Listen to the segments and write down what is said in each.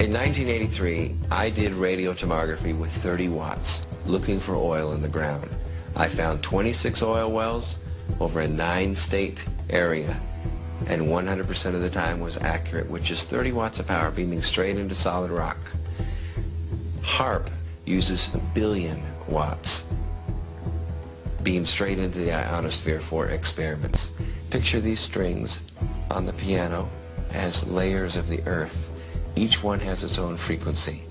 In 1983, I did radio tomography with 30 watts, looking for oil in the ground. I found 26 oil wells over a 9-state area, and 100% of the time was accurate, with just 30 watts of power beaming straight into solid rock. HAARP uses 1 billion watts, beamed straight into the ionosphere for experiments. Picture these strings on the piano as layers of the earth. Each one has its own frequency.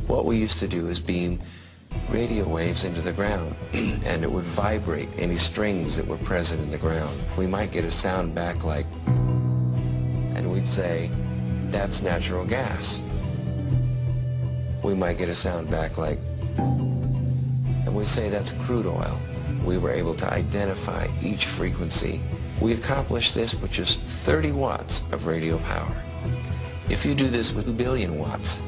What we used to do is beam radio waves into the ground, and it would vibrate any strings that were present in the ground. We might get a sound back like, and we'd say, that's natural gas. We might get a sound back like, and we'd say, that's crude oil. We were able to identify each frequency. We accomplished this with just 30 watts of radio power. If you do this with 2 billion watts,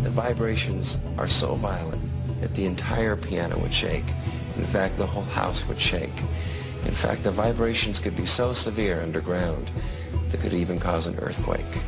the vibrations are so violent that the entire piano would shake. In fact, the whole house would shake. In fact, the vibrations could be so severe underground that could even cause an earthquake.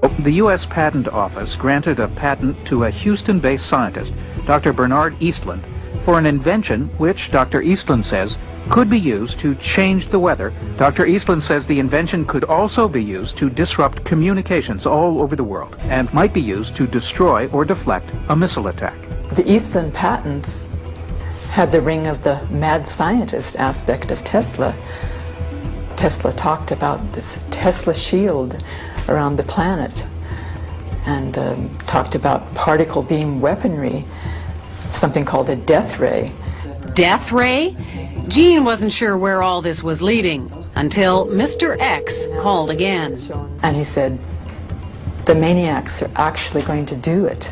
The U.S. Patent Office granted a patent to a Houston-based scientist, Dr. Bernard Eastland, for an invention which Dr. Eastland says could be used to change the weather. Dr. Eastland says the invention could also be used to disrupt communications all over the world and might be used to destroy or deflect a missile attack. The Eastland patents had the ring of the mad scientist aspect of Tesla. Tesla talked about this Tesla shield around the planet and talked about particle beam weaponry, something called a death ray. Death ray? Gene wasn't sure where all this was leading until Mr. X called again. And he said, the maniacs are actually going to do it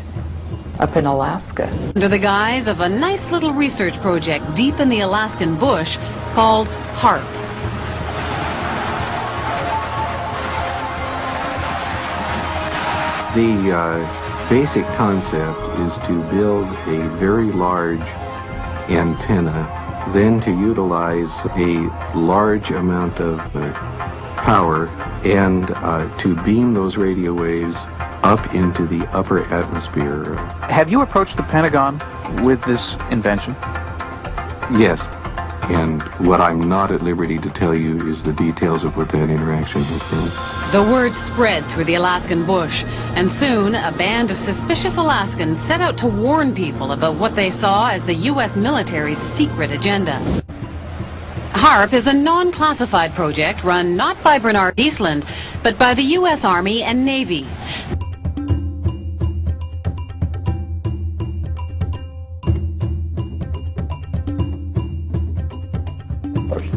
up in Alaska. Under the guise of a nice little research project deep in the Alaskan bush called HAARP. The basic concept is to build a very large antenna, then to utilize a large amount of power and to beam those radio waves up into the upper atmosphere. Have you approached the Pentagon with this invention? Yes, and what I'm not at liberty to tell you is the details of what that interaction has been. The word spread through the Alaskan bush, and soon a band of suspicious Alaskans set out to warn people about what they saw as the U.S. military's secret agenda. HAARP is a non-classified project run not by Bernard Eastland, but by the U.S. Army and Navy.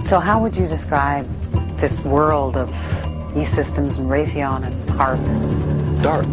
So how would you describe this world of E-Systems and Raytheon and HAARP? Dark.